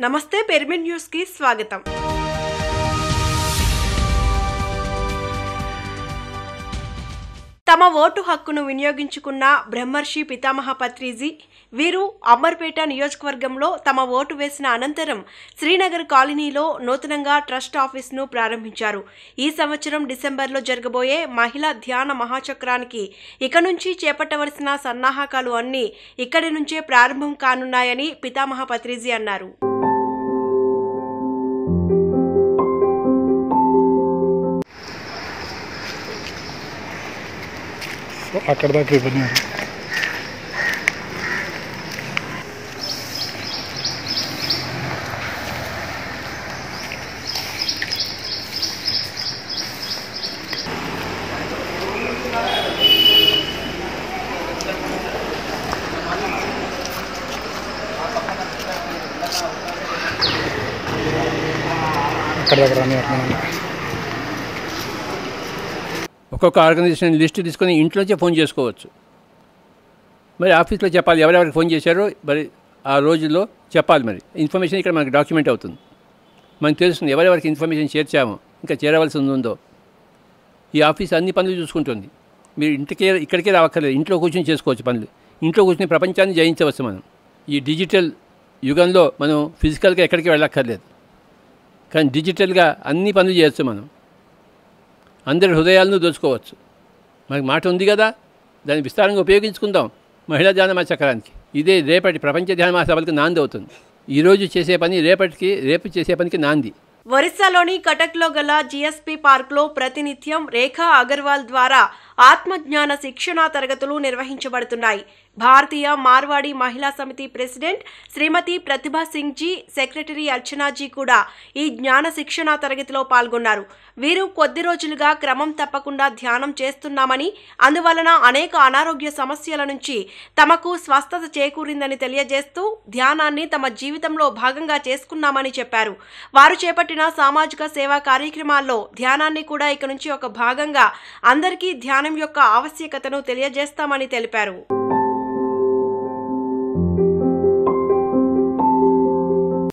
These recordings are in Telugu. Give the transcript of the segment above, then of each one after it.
నమస్తే పిరమిడ్ న్యూస్ కి స్వాగతం. తమ ఓటు హక్కును వినియోగించుకున్న బ్రహ్మర్షి పితామహ పత్రిజీ వీరు అమర్పేట నియోజకవర్గంలో తమ ఓటు వేసిన అనంతరం శ్రీనగర్ కాలనీలో నూతనంగా ట్రస్ట్ ఆఫీసును ప్రారంభించారు. ఈ సంవత్సరం డిసెంబర్లో జరగబోయే మహిళా ధ్యాన మహాచక్రానికి ఇక నుంచి చేపట్టవలసిన సన్నాహకాలు అన్నీ ఇక్కడి నుంచే ప్రారంభం కానున్నాయని పితామహ పత్రిజీ అన్నారు. అక్కడ దాకా ఇవన్నీ అక్కడ దగ్గర ఒక్కొక్క ఆర్గనైజేషన్ లిస్ట్ తీసుకొని ఇంట్లోంచే ఫోన్ చేసుకోవచ్చు. మరి ఆఫీస్లో చెప్పాలి ఎవరెవరికి ఫోన్ చేశారో మరి ఆ రోజుల్లో చెప్పాలి. మరి ఇన్ఫర్మేషన్ ఇక్కడ మనకు డాక్యుమెంట్ అవుతుంది, మనకు తెలుస్తుంది ఎవరెవరికి ఇన్ఫర్మేషన్ చేర్చామో ఇంకా చేరవలసి ఉందో. ఈ ఆఫీస్ అన్ని పనులు చూసుకుంటుంది. మీరు ఇక్కడికే రావక్కర్లేదు, ఇంట్లో కూర్చొని చేసుకోవచ్చు పనులు. ఇంట్లో కూర్చొని ప్రపంచాన్ని జయించవచ్చు. మనం ఈ డిజిటల్ యుగంలో మనం ఫిజికల్గా ఎక్కడికి వెళ్ళక్కర్లేదు, కానీ డిజిటల్గా అన్ని పనులు చేయొచ్చు. మనం అందరి హృదయాలను దోచుకోవచ్చు. మనకి మాట ఉంది కదా, దాన్ని విస్తారంగా ఉపయోగించుకుందాం మహిళా ధ్యాన మహాచక్రానికి. ఇదే రేపటి ప్రపంచ ధ్యాన మహాసభలకు నాంది అవుతుంది. ఈరోజు చేసే పని రేపు చేసే పనికి నాంది. ఒరిస్సాలోని కటక్లో గల జిఎస్పి పార్క్లో ప్రతినిత్యం రేఖా అగర్వాల్ ద్వారా ఆత్మజ్ఞాన శిక్షణా తరగతులు నిర్వహించబడుతున్నాయి. భారతీయ మార్వాడి మహిళా సమితి ప్రెసిడెంట్ శ్రీమతి ప్రతిభా సింగ్ జీ, సెక్రటరీ అర్చనాజీ కూడా ఈ జ్ఞాన శిక్షణా తరగతిలో పాల్గొన్నారు. వీరు కొద్ది రోజులుగా క్రమం తప్పకుండా ధ్యానం చేస్తున్నామని, అందువలన అనేక అనారోగ్య సమస్యల నుంచి తమకు స్వస్థత చేకూరిందని తెలియజేస్తూ ధ్యానాన్ని తమ జీవితంలో భాగంగా చేసుకున్నామని చెప్పారు. వారు చేపట్టిన సామాజిక సేవా కార్యక్రమాల్లో ధ్యానాన్ని కూడా ఇక నుంచి ఒక భాగంగా అందరికీ ధ్యానం యొక్క ఆవశ్యకతను తెలియజేస్తామని తెలిపారు.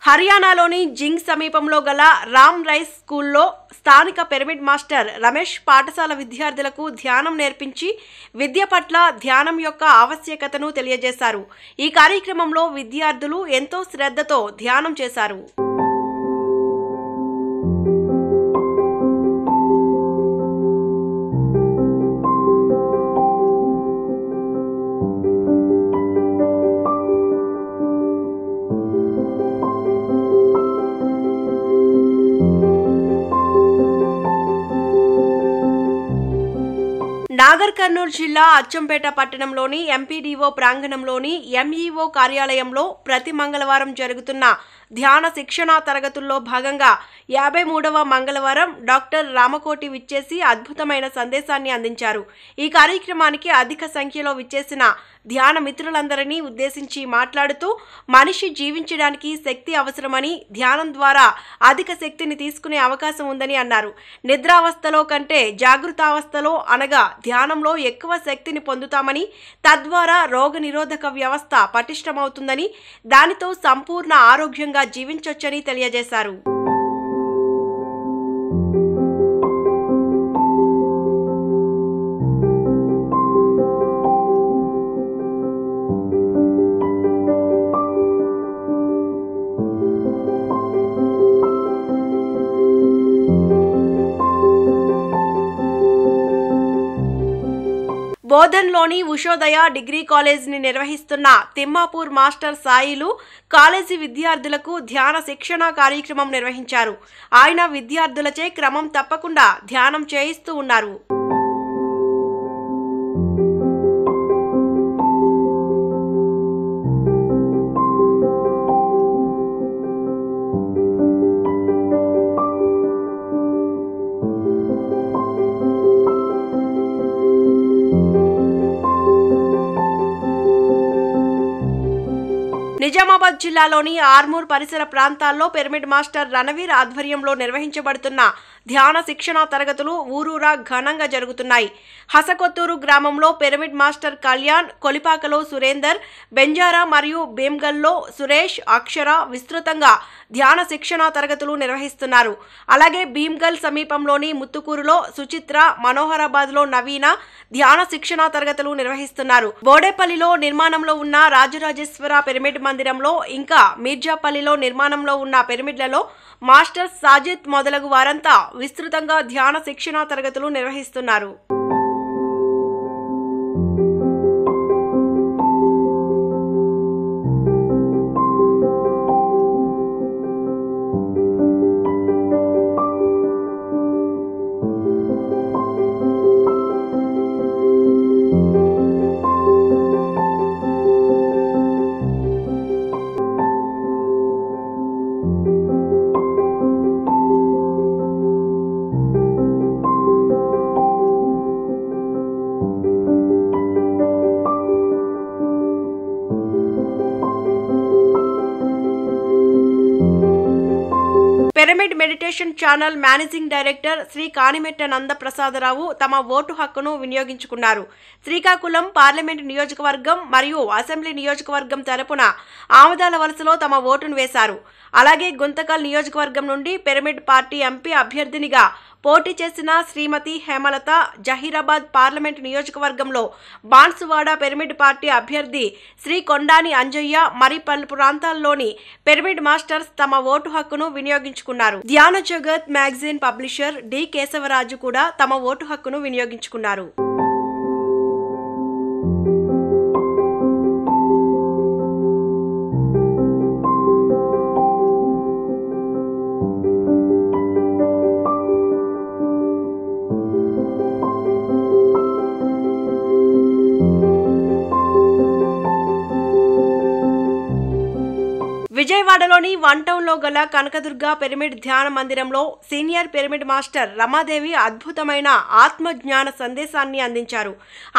హర్యానాలోని జింగ్ సమీపంలో గల రామ్ రైస్ స్కూల్లో స్థానిక పిరమిడ్ మాస్టర్ రమేష్ పాఠశాల విద్యార్థులకు ధ్యానం నేర్పించి విద్య పట్ల ధ్యానం యొక్క ఆవశ్యకతను తెలియజేశారు. ఈ కార్యక్రమంలో విద్యార్థులు ఎంతో శ్రద్ధతో ధ్యానం చేశారు. నాగర్ కర్నూలు జిల్లా అచ్చంపేట పట్టణంలోని ఎంపీడీఓ ప్రాంగణంలోని ఎంఈఓ కార్యాలయంలో ప్రతి మంగళవారం జరుగుతున్న ధ్యాన శిక్షణా తరగతుల్లో భాగంగా 53వ మంగళవారం డాక్టర్ రామకోటి విచ్చేసి అద్భుతమైన సందేశాన్ని అందించారు. ఈ కార్యక్రమానికి అధిక సంఖ్యలో విచ్చేసిన ధ్యాన మిత్రులందరినీ ఉద్దేశించి మాట్లాడుతూ మనిషి జీవించడానికి శక్తి అవసరమని, ధ్యానం ద్వారా అధిక శక్తిని తీసుకునే అవకాశం ఉందని అన్నారు. నిద్రావస్థలో కంటే జాగృతావస్థలో అనగా ధ్యానంలో ఎక్కువ శక్తిని పొందుతామని, తద్వారా రోగ నిరోధక వ్యవస్థ పటిష్టమవుతుందని, దానితో సంపూర్ణ ఆరోగ్యంగా జీవించొచ్చని తెలియజేశారు. బోధన్లోని ఉషోదయ డిగ్రీ కాలేజీని నిర్వహిస్తున్న తిమ్మాపూర్ మాస్టర్ సాయిలు కాలేజీ విద్యార్థులకు ధ్యాన శిక్షణ కార్యక్రమం నిర్వహించారు. ఆయన విద్యార్థులచే క్రమం తప్పకుండా ధ్యానం చేయిస్తూ ఉన్నారు. నిజామాబాద్ జిల్లాలోని ఆర్మూర్ పరిసర ప్రాంతాల్లో పిరమిడ్ మాస్టర్ రణవీర్ ఆధ్వర్యంలో నిర్వహించబడుతున్న ధ్యాన శిక్షణ తరగతులు ఊరూరా ఘనంగా జరుగుతున్నాయి. హసకొత్తూరు గ్రామంలో పిరమిడ్ మాస్టర్ కళ్యాణ్, కొలిపాకలో సురేందర్, బెంజారా మరియు భీమ్గల్లో సురేష్, అక్షర విస్తృతంగా ధ్యాన శిక్షణ తరగతులు నిర్వహిస్తున్నారు. అలాగే భీమ్గల్ సమీపంలోని ముత్తుకూరులో సుచిత్ర, మనోహరాబాద్లో నవీన ధ్యాన శిక్షణ తరగతులు నిర్వహిస్తున్నారు. బోడేపల్లిలో నిర్మాణంలో ఉన్న రాజరాజేశ్వర పిరమిడ్ మందిరంలో, ఇంకా మీర్జాపల్లిలో నిర్మాణంలో ఉన్న పిరమిడ్లలో మాస్టర్ సాజిద్ మొదలగు వారంతా విస్తృతంగా ధ్యాన శిక్షణ తరగతులు నిర్వహిస్తున్నారు. Pyramid meditation channel managing director Shri Kanimetta Nandaprasadarao తమ ఓటు హక్కును వినియోగించుకున్నారు. శ్రీకాకుళం పార్లమెంట్ నియోజకవర్గం మరియు అసెంబ్లీ నియోజకవర్గం తరపున ఆమదాల వలసలో తమ ఓటును వేశారు. అలాగే గుంతకల్ నియోజకవర్గం నుండి పిరమిడ్ పార్టీ ఎంపీ అభ్యర్థినిగా పోటీ చేసిన శ్రీమతి హేమలత, జహీరాబాద్ పార్లమెంట్ నియోజకవర్గంలో బాన్సువాడ పిరమిడ్ పార్టీ అభ్యర్థి శ్రీ కొండాని అంజయ్య మరి పలు ప్రాంతాల్లోని పిరమిడ్ మాస్టర్స్ తమ ఓటు హక్కును వినియోగించుకున్నారు. ధ్యాన జగత్ మ్యాగజైన్ పబ్లిషర్ డి కేశవరాజు కూడా తమ ఓటు హక్కును వినియోగించుకున్నారు. విజయవాడలోని వన్ టౌన్లో గల కనకదుర్గ పిరమిడ్ ధ్యాన మందిరంలో సీనియర్ పిరమిడ్ మాస్టర్ రమాదేవి అద్భుతమైన ఆత్మజ్ఞాన సందేశాన్ని అందించారు.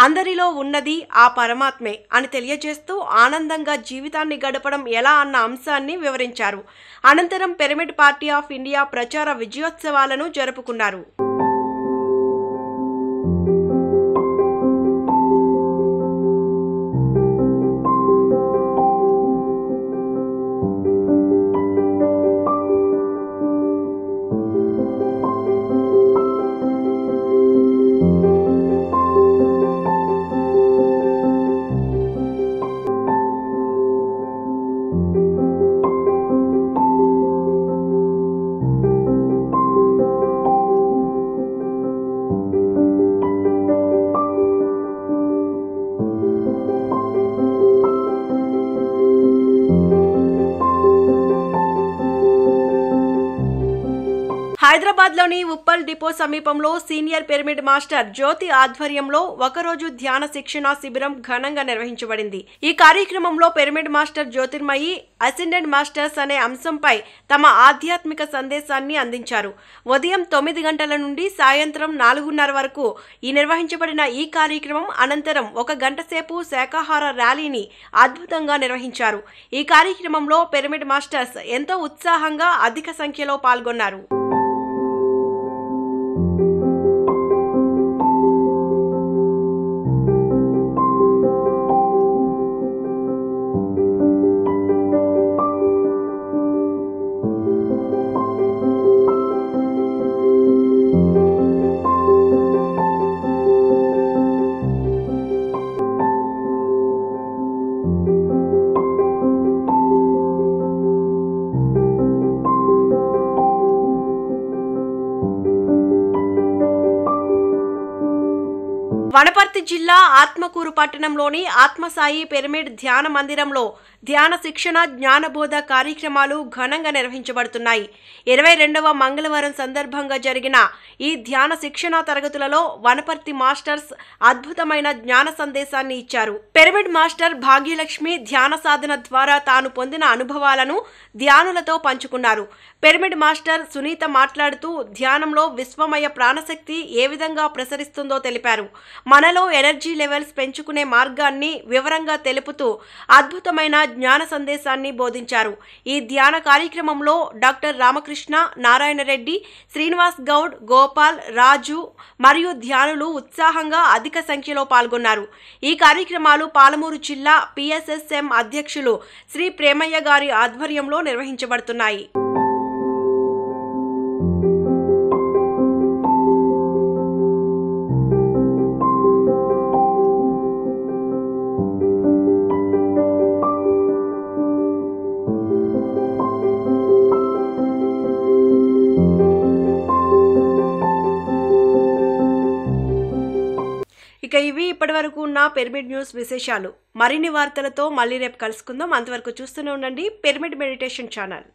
అందరిలో ఉన్నది ఆ పరమాత్మే అని తెలియజేస్తూ ఆనందంగా జీవితాన్ని గడపడం ఎలా అన్న అంశాన్ని వివరించారు. అనంతరం పిరమిడ్ పార్టీ ఆఫ్ ఇండియా ప్రచార విజయోత్సవాలను జరుపుకున్నారు. హైదరాబాద్లోని ఉప్పల్ డిపో సమీపంలో సీనియర్ పిరమిడ్ మాస్టర్ జ్యోతి ఆధ్వర్యంలో ఒకరోజు ధ్యాన శిక్షణ శిబిరం ఘనంగా నిర్వహించబడింది. ఈ కార్యక్రమంలో pyramid master Jyothirmayi ascendant masters అనే అంశంపై తమ ఆధ్యాత్మిక సందేశాన్ని అందించారు. ఉదయం 9 గంటల నుండి సాయంత్రం 4:30 వరకు నిర్వహించబడిన ఈ కార్యక్రమం అనంతరం 1 గంట సేపు శాకాహార ర్యాలీని అద్భుతంగా నిర్వహించారు. ఈ కార్యక్రమంలో పిరమిడ్ మాస్టర్స్ ఎంతో ఉత్సాహంగా అధిక సంఖ్యలో పాల్గొన్నారు. వనపర్తి జిల్లా ఆత్మకూరు పట్టణంలోని ఆత్మసాయి పిరమిడ్ ధ్యాన మందిరంలో ధ్యాన శిక్షణ జ్ఞానబోధ కార్యక్రమాలు ఘనంగా నిర్వహించబడుతున్నాయి. 22వ మంగళవారం సందర్భంగా జరిగిన ఈ ధ్యాన శిక్షణ తరగతులలో వనపర్తి మాస్టర్స్ అద్భుతమైన జ్ఞాన సందేశాన్ని ఇచ్చారు. పిరమిడ్ మాస్టర్ భాగ్యలక్ష్మి ధ్యాన సాధన ద్వారా తాను పొందిన అనుభవాలను ధ్యానులతో పంచుకున్నారు. పిరమిడ్ మాస్టర్ సునీత మాట్లాడుతూ ధ్యానంలో విశ్వమయ ప్రాణశక్తి ఏ విధంగా ప్రసరిస్తుందో తెలిపారు. మనలో ఎనర్జీ లెవెల్స్ పెంచుకునే మార్గాన్ని వివరంగా తెలుపుతూ అద్భుతమైన జ్ఞాన సందేశాన్ని బోధించారు. ఈ ధ్యాన కార్యక్రమంలో డాక్టర్ రామకృష్ణ, నారాయణ రెడ్డి, శ్రీనివాస్ గౌడ్, గోపాల్, రాజు మరియు ధ్యానులు ఉత్సాహంగా అధిక సంఖ్యలో పాల్గొన్నారు. ఈ కార్యక్రమాలు పాలమూరు జిల్లా PSSM అధ్యక్షులు శ్రీ ప్రేమయ్య గారి ఆధ్వర్యంలో నిర్వహించబడుతున్నాయి. ఇక ఇవి ఇప్పటివరకు ఉన్న పిరమిడ్ న్యూస్ విశేషాలు. మరిన్ని వార్తలతో మళ్ళీ రేపు కలుసుకుందాం. అంతవరకు చూస్తూనే ఉండండి pyramid meditation channel.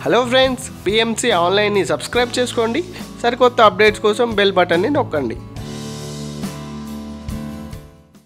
Hello friends, PMC ఆన్లైన్ని సబ్స్క్రైబ్ చేసుకోండి. సరికొత్త అప్డేట్స్ కోసం బెల్ బటన్ని నొక్కండి.